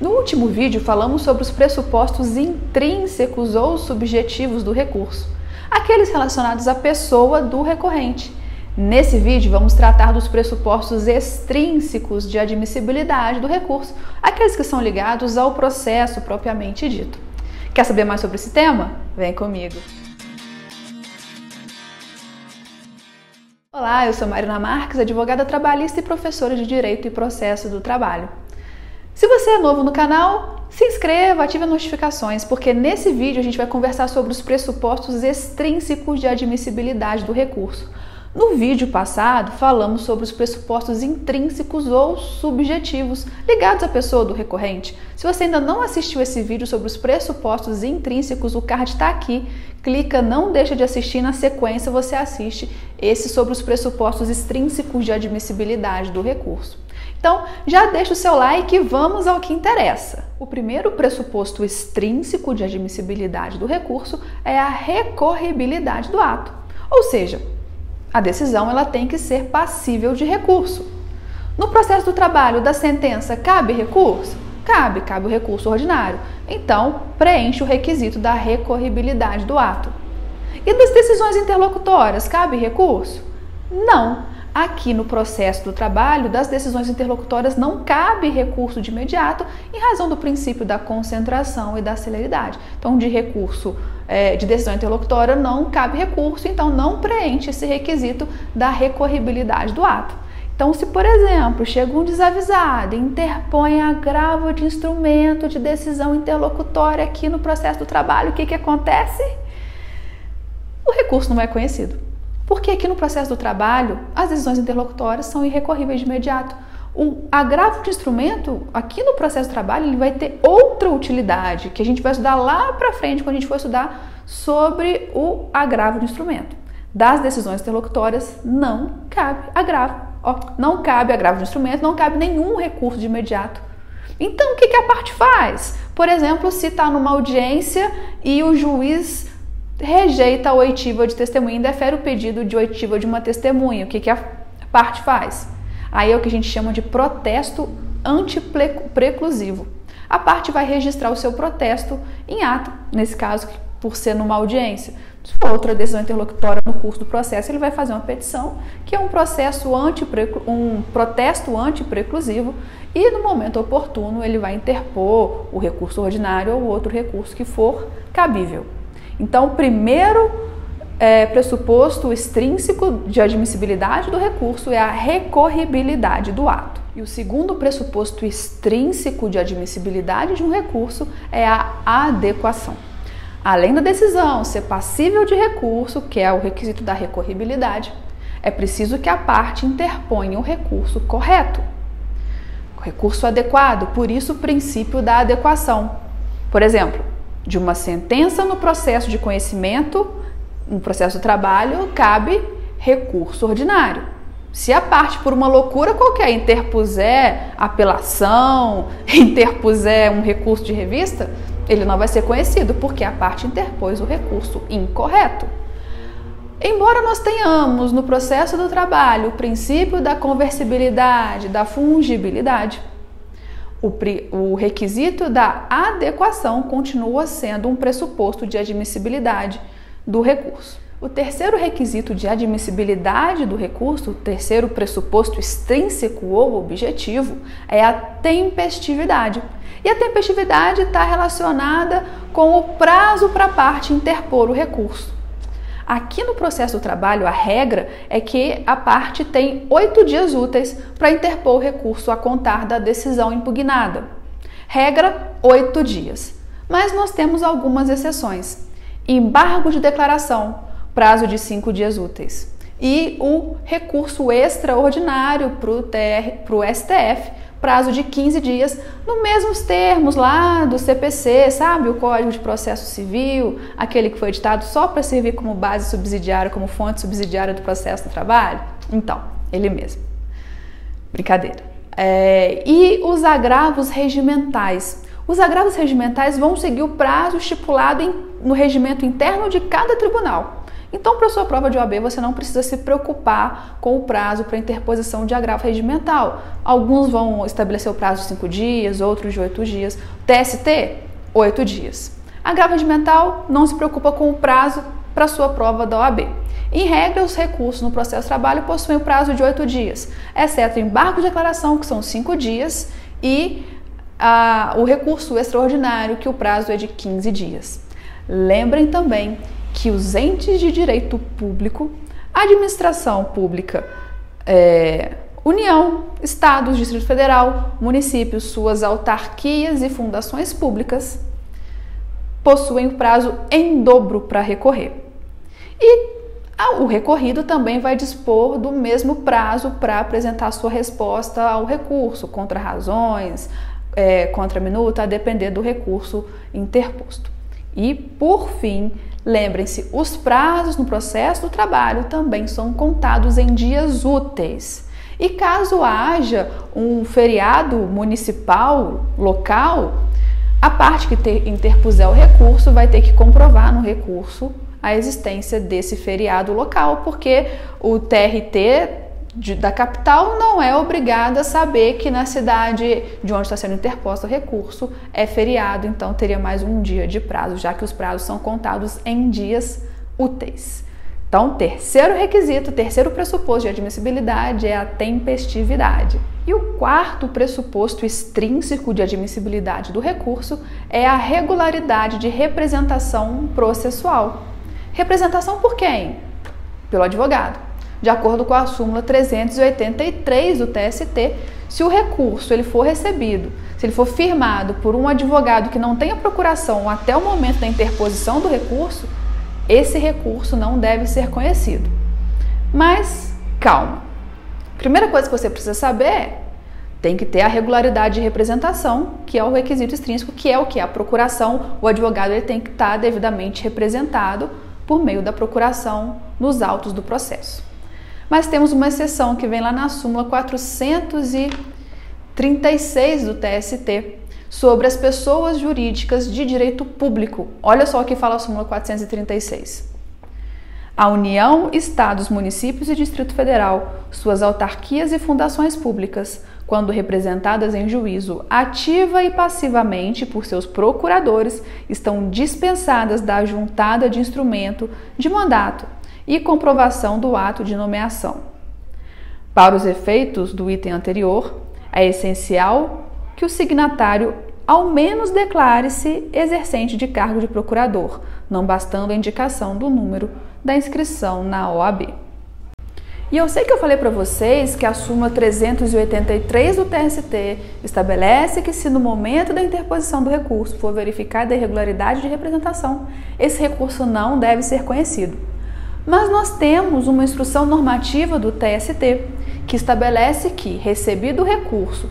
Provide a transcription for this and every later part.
No último vídeo falamos sobre os pressupostos intrínsecos ou subjetivos do recurso, aqueles relacionados à pessoa do recorrente. Nesse vídeo vamos tratar dos pressupostos extrínsecos de admissibilidade do recurso, aqueles que são ligados ao processo propriamente dito. Quer saber mais sobre esse tema? Vem comigo! Olá, eu sou Marina Marques, advogada trabalhista e professora de Direito e Processo do Trabalho. Se você é novo no canal, se inscreva, ative as notificações, porque nesse vídeo a gente vai conversar sobre os pressupostos extrínsecos de admissibilidade do recurso. No vídeo passado, falamos sobre os pressupostos intrínsecos ou subjetivos ligados à pessoa do recorrente. Se você ainda não assistiu esse vídeo sobre os pressupostos intrínsecos, o card está aqui. Clica, não deixa de assistir, na sequência você assiste esse sobre os pressupostos extrínsecos de admissibilidade do recurso. Então, já deixa o seu like e vamos ao que interessa. O primeiro pressuposto extrínseco de admissibilidade do recurso é a recorribilidade do ato, ou seja, a decisão ela tem que ser passível de recurso. No processo do trabalho da sentença, cabe recurso? Cabe o recurso ordinário. Então, preenche o requisito da recorribilidade do ato. E das decisões interlocutórias, cabe recurso? Não. Aqui no processo do trabalho, das decisões interlocutórias não cabe recurso de imediato em razão do princípio da concentração e da celeridade. Então, de recurso de decisão interlocutória não cabe recurso, então não preenche esse requisito da recorribilidade do ato. Então, se, por exemplo, chega um desavisado e interpõe agravo de instrumento de decisão interlocutória aqui no processo do trabalho, o que acontece? O recurso não é conhecido. Porque aqui no processo do trabalho, as decisões interlocutórias são irrecorríveis de imediato. O agravo de instrumento, aqui no processo do trabalho, ele vai ter outra utilidade, que a gente vai estudar lá para frente, quando a gente for estudar sobre o agravo de instrumento. Das decisões interlocutórias, não cabe agravo. Não cabe agravo de instrumento, não cabe nenhum recurso de imediato. Então, o que a parte faz? Por exemplo, se está numa audiência e o juiz rejeita a oitiva de testemunha e indefere o pedido de oitiva de uma testemunha. O que a parte faz? Aí é o que a gente chama de protesto antipreclusivo. A parte vai registrar o seu protesto em ata, nesse caso, por ser numa audiência. Se for outra decisão interlocutória no curso do processo, ele vai fazer uma petição, que é um protesto antipreclusivo, e no momento oportuno ele vai interpor o recurso ordinário ou outro recurso que for cabível. Então, o primeiro pressuposto extrínseco de admissibilidade do recurso é a recorribilidade do ato. E o segundo pressuposto extrínseco de admissibilidade de um recurso é a adequação. Além da decisão ser passível de recurso, que é o requisito da recorribilidade, é preciso que a parte interponha o recurso correto, o recurso adequado, por isso o princípio da adequação. Por exemplo, de uma sentença no processo de conhecimento, no processo do trabalho, cabe recurso ordinário. Se a parte, por uma loucura qualquer, interpuser apelação, interpuser um recurso de revista, ele não vai ser conhecido, porque a parte interpôs o recurso incorreto. Embora nós tenhamos no processo do trabalho o princípio da conversibilidade, da fungibilidade, o requisito da adequação continua sendo um pressuposto de admissibilidade do recurso. O terceiro requisito de admissibilidade do recurso, o terceiro pressuposto extrínseco ou objetivo, é a tempestividade. E a tempestividade está relacionada com o prazo para a parte interpor o recurso. Aqui no processo do trabalho, a regra é que a parte tem 8 dias úteis para interpor o recurso a contar da decisão impugnada. Regra, 8 dias. Mas nós temos algumas exceções. Embargo de declaração, prazo de 5 dias úteis. E o recurso extraordinário para o STF, prazo de 15 dias, nos mesmos termos lá do CPC, sabe? O Código de Processo Civil, aquele que foi editado só para servir como base subsidiária, como fonte subsidiária do processo do trabalho. Então, ele mesmo. Brincadeira. E os agravos regimentais. Os agravos regimentais vão seguir o prazo estipulado no regimento interno de cada tribunal. Então, para a sua prova de OAB, você não precisa se preocupar com o prazo para interposição de agravo regimental. Alguns vão estabelecer o prazo de 5 dias, outros de 8 dias. TST, 8 dias. Agravo regimental não se preocupa com o prazo para a sua prova da OAB. Em regra, os recursos no processo de trabalho possuem o prazo de 8 dias, exceto o embargo de declaração, que são 5 dias, e o recurso extraordinário, que o prazo é de 15 dias. Lembrem também que os entes de direito público, administração pública, União, Estados, Distrito Federal, municípios, suas autarquias e fundações públicas possuem o prazo em dobro para recorrer. E o recorrido também vai dispor do mesmo prazo para apresentar sua resposta ao recurso, contra razões, contra minuta, a depender do recurso interposto. E, por fim, lembrem-se, os prazos no processo do trabalho também são contados em dias úteis. E caso haja um feriado municipal, local, a parte que interpuser o recurso vai ter que comprovar no recurso a existência desse feriado local, porque o TRT da capital não é obrigado a saber que na cidade de onde está sendo interposto o recurso é feriado, então teria mais um dia de prazo, já que os prazos são contados em dias úteis. Então, terceiro requisito, terceiro pressuposto de admissibilidade é a tempestividade. E o quarto pressuposto extrínseco de admissibilidade do recurso é a regularidade de representação processual. Representação por quem? Pelo advogado. De acordo com a súmula 383 do TST, se o recurso ele for recebido, se ele for firmado por um advogado que não tenha procuração até o momento da interposição do recurso, esse recurso não deve ser conhecido. Mas, calma. Primeira coisa que você precisa saber é, tem que ter a regularidade de representação, que é o requisito extrínseco, que é o que? A procuração, o advogado ele tem que estar devidamente representado por meio da procuração nos autos do processo. Mas temos uma exceção que vem lá na súmula 436 do TST, sobre as pessoas jurídicas de direito público. Olha só o que fala a súmula 436. A União, Estados, Municípios e Distrito Federal, suas autarquias e fundações públicas, quando representadas em juízo ativa e passivamente por seus procuradores, estão dispensadas da juntada de instrumento de mandato e comprovação do ato de nomeação. Para os efeitos do item anterior, é essencial que o signatário ao menos declare-se exercente de cargo de procurador, não bastando a indicação do número da inscrição na OAB. E eu sei que eu falei para vocês que a súmula 383 do TST estabelece que se no momento da interposição do recurso for verificada a irregularidade de representação, esse recurso não deve ser conhecido. Mas nós temos uma instrução normativa do TST que estabelece que, recebido o recurso,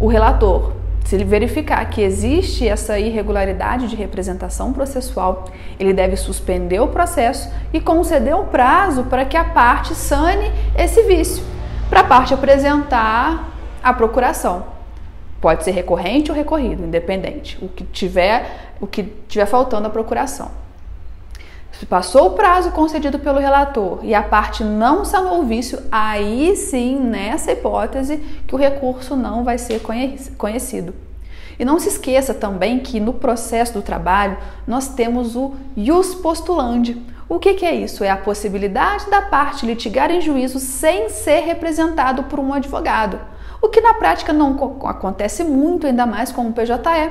o relator, se ele verificar que existe essa irregularidade de representação processual, ele deve suspender o processo e conceder um prazo para que a parte sane esse vício, para a parte apresentar a procuração. Pode ser recorrente ou recorrido, independente, o que tiver faltando a procuração. Se passou o prazo concedido pelo relator e a parte não sanou o vício, aí sim, nessa hipótese, que o recurso não vai ser conhecido. E não se esqueça também que no processo do trabalho nós temos o ius postulandi. O que é isso? É a possibilidade da parte litigar em juízo sem ser representado por um advogado. O que na prática não acontece muito, ainda mais com o PJE,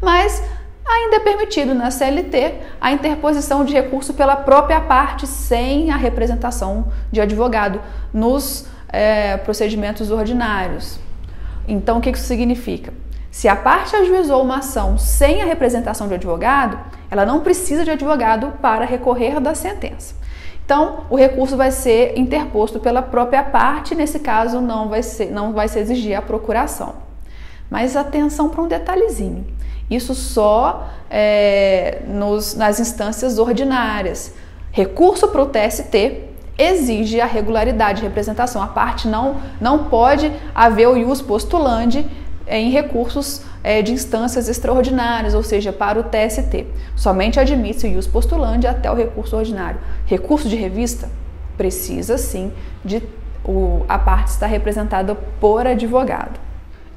mas ainda é permitido na CLT a interposição de recurso pela própria parte sem a representação de advogado nos procedimentos ordinários. Então, o que isso significa? Se a parte ajuizou uma ação sem a representação de advogado, ela não precisa de advogado para recorrer da sentença. Então, o recurso vai ser interposto pela própria parte, nesse caso não vai se exigir a procuração. Mas atenção para um detalhezinho. Isso só nas instâncias ordinárias. Recurso para o TST exige a regularidade de representação. A parte não pode haver o ius postulandi em recursos de instâncias extraordinárias, ou seja, para o TST. Somente admite-se o ius postulandi até o recurso ordinário. Recurso de revista precisa sim de a parte estar representada por advogado.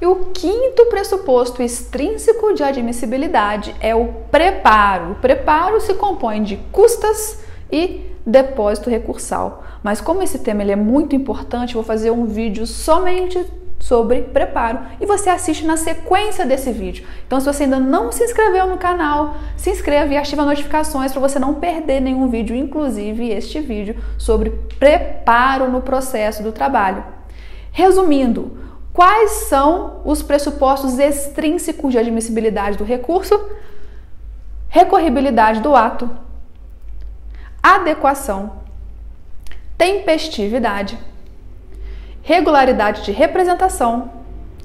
E o quinto pressuposto extrínseco de admissibilidade é o preparo. O preparo se compõe de custas e depósito recursal. Mas como esse tema ele é muito importante, eu vou fazer um vídeo somente sobre preparo e você assiste na sequência desse vídeo. Então, se você ainda não se inscreveu no canal, se inscreva e ativa notificações para você não perder nenhum vídeo, inclusive este vídeo sobre preparo no processo do trabalho. Resumindo, quais são os pressupostos extrínsecos de admissibilidade do recurso? Recorribilidade do ato, adequação, tempestividade, regularidade de representação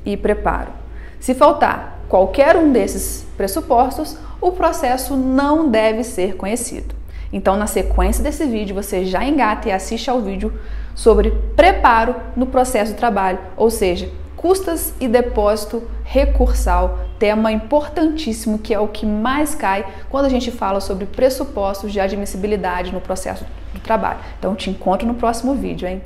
e preparo. Se faltar qualquer um desses pressupostos, o processo não deve ser conhecido. Então, na sequência desse vídeo, você já engata e assiste ao vídeo sobre preparo no processo de trabalho, ou seja, custas e depósito recursal, tema importantíssimo que é o que mais cai quando a gente fala sobre pressupostos de admissibilidade no processo do trabalho. Então, te encontro no próximo vídeo, hein?